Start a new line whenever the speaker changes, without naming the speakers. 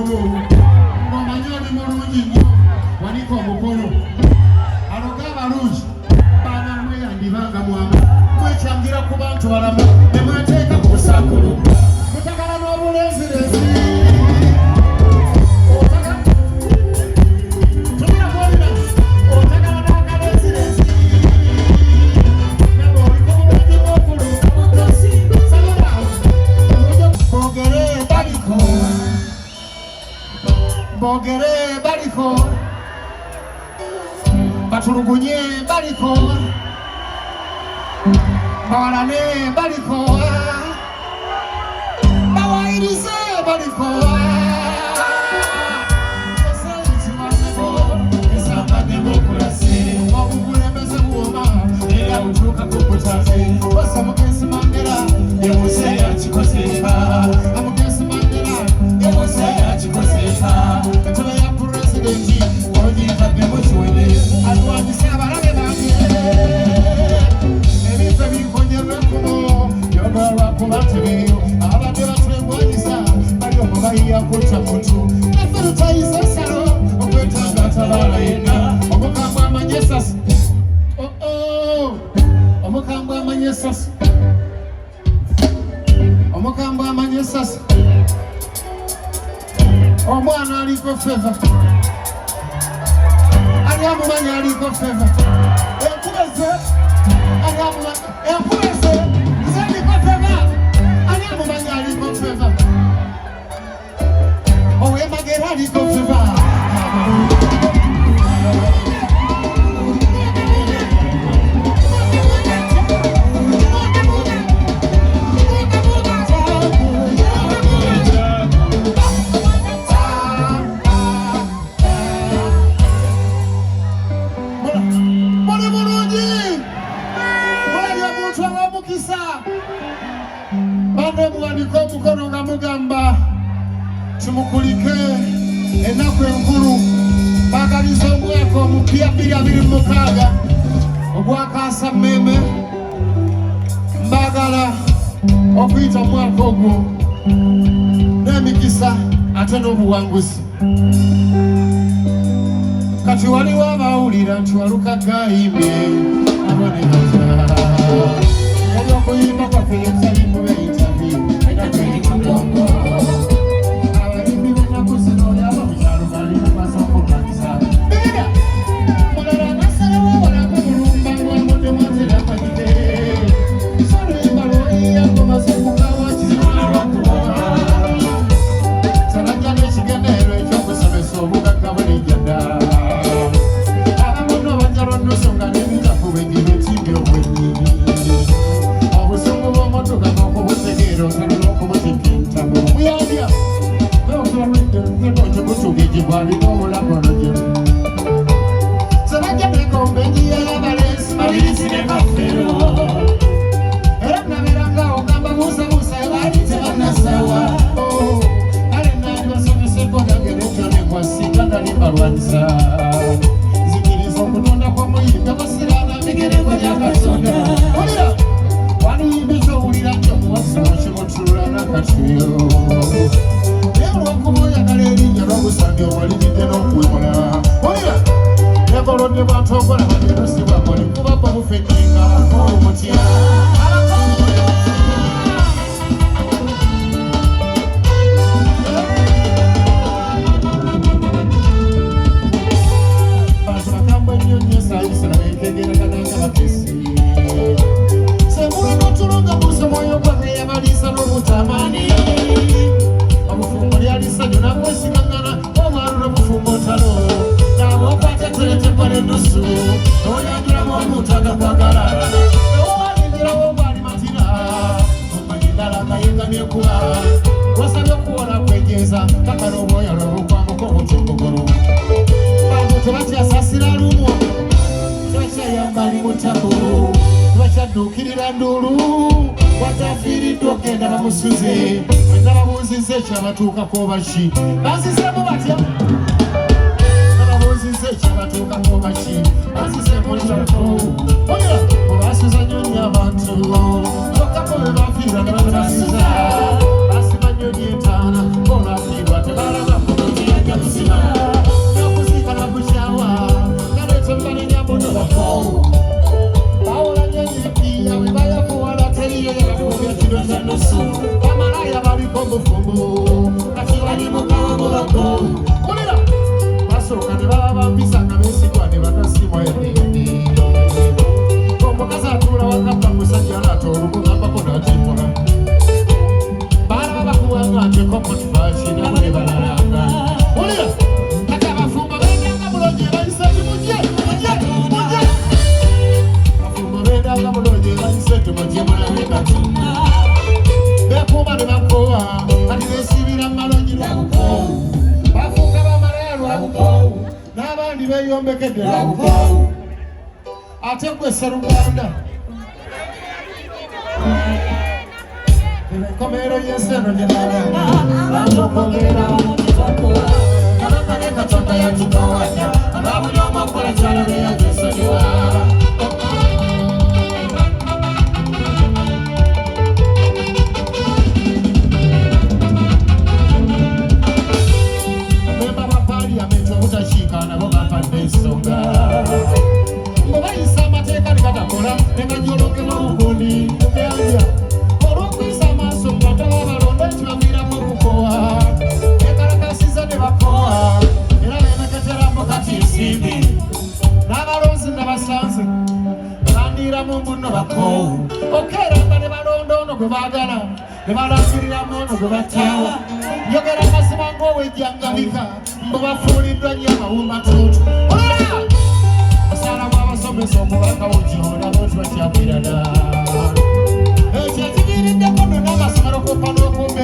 mukulu ng'omanyoni mulungi nnyo waliko omukulu aloga abalungi baana mweyandibanga mwamu mwekyangira ku bantu balamu ne mweteeka ku busakulu mutakala n'obulenzirezi Bogere baliko batulugunye baliko bawarane baliko bawairize baliko esamba demokrasi obukulembeze buwoma era butuuka ku butale basa Mugezi Mandela yewuse yakikozeeka Mugezi Mandela yewuse yakikozeeka tuba ya pulezidenti oyitadde mukiwede alwanyisa abalabe bange ebintu ebinkonjerwa ekkubo byogolwakuba tebeeyo abadde batwegwanyisa bali omubayiya kutta muntu naffe tutayiza ensalo okwetanga atabaala yenna omukambwe amanye esasi omukambwe amanye esasi omukambwe amanye esasi omwana aliko feva ali amumanya aliko feva enkubeze ali amumanya enkubeze nze aliko feva ali amumanya aliko feva owemagera aliko feva omukono nga mugamba tumukulike ennaku enkulu baagaliza omwaka omupya 2026 ogwakaasa mmemme mbaagala okuyita omwaka ogwo n'emikisa ate n'obuwanguzi kati waliwo abawulira nti Waluka gayimbye abonekata ebyokuyimba kwaffe yesalimu beyita abalimbi benakusino yaba mukyalo balina basokukanisa mulala nasalawo walaku mulumba ngwamudde mwaterakwagite solimba lwoyiyango masokukawa kizibalwakuwa salajja n'ekigendeerwa ekyokusomesa obugagga bulijjadda abamuno bajja lwonnusu nga n'ebitakuba egibe timbi obwennyini obusungu bw'omotoka n'okubutegeera osala n'okubutikintamo muyanja ekibwaliko omulaboloje sebajja nekomba enjiya y'abalenzi babirizi ne kafero era naberanga ogamba buusabuusa ebaali tebanasawa kale nali basomeseko nange nekyonegwasika nali mbalwanyisa zikiriza okutonda kw'omuyimbi abasiraana migereko gya Katonda olira waliyimbi kyowulira nti omuwasi wakimutulula n'akatuyo olwokuba oyagala erinnya lw'obusambi obalimidde n'okwemula olira nekolodde bwatu okola banerusibwa muli kuba bamufekinga omutya bantu bakambwe nnyo nnyo esayisana enkegeraganaga bakesi sembula n'otulonga buusa omwoyo gwange yabaliisa n'obutamaani obufumbo lyalisanyo nakwesigaŋŋana omwalu n'obufumbo ntalo nabokwate tuletekola ennusu oyanjulamu omuntu agakwagala owalindirawo obwali matira omanyi ddala nga yengamyekuba wasabye okuwola kwejeeza takala obwoya lwobukwamuko obutumbugulu bantu tebakyasasira lumu tebakyayambali mutako tebakyadduukirira nduulu watafiiriddwa okgenda bamusuze wenna babuuzizza ekyabatuukako baki bazizemu batya babuuzizza ekyabatuukako baki bazizemu ntako olira obasuza nnyo nnyo abantu bokkako be bafiira ne babasiza basiba nnyo nnyentaana olwafiirwa tebalaba komufumbo kati bali mukamulako olera basooka ne baba bampisa nga beesigwa ne batasimwa edindi omukazi atuula wakapa musajja naata olukugambako nakimpona baana bakuwanga nti kokotifashi nabo ne balalanga olera kati abafumbo bendanga bulungi ebayise ti mujje abafumbo bendanga bulungi ebayise ti mujje mulabe kati bekuuma ne bakowa kati beesibira malongi lwabukowu bafuuka bamalaya lwabukowu n'abandi beeyombekedde lwabukowu ate gwe Sseruganda enkomerero y'ensi eno gye nalaba lwakyokwogera kalakale Katonda yakikowanya aba buli omu akola kyalabe yagesonyiwa memba ba Parliament obutakiika nabo bampadde ensonga mubayisa amateeka ne gatakola ne ganyolokera obugundi eyanja olw'okuyisa amaaso mu bantu ababalonda ekibaviiramu okukowa ekalakasiza ne bakowa era beeneketeramu kati ensimbi n'abalonzi nabasanze bandiiramu mbuno bakowu okeeranga ne balonda ono gwe baagala ne balangiriramu ono gwe bataawa njogera mazima ng'owejjangabika mbu bafuuliddwa nnyo amawumbatuutu olera omusaala gw'abasomesa omubaka wojona boti bakyagwirana ekyo ekigiriddeko nno n'amasomero kumpa n'okumbe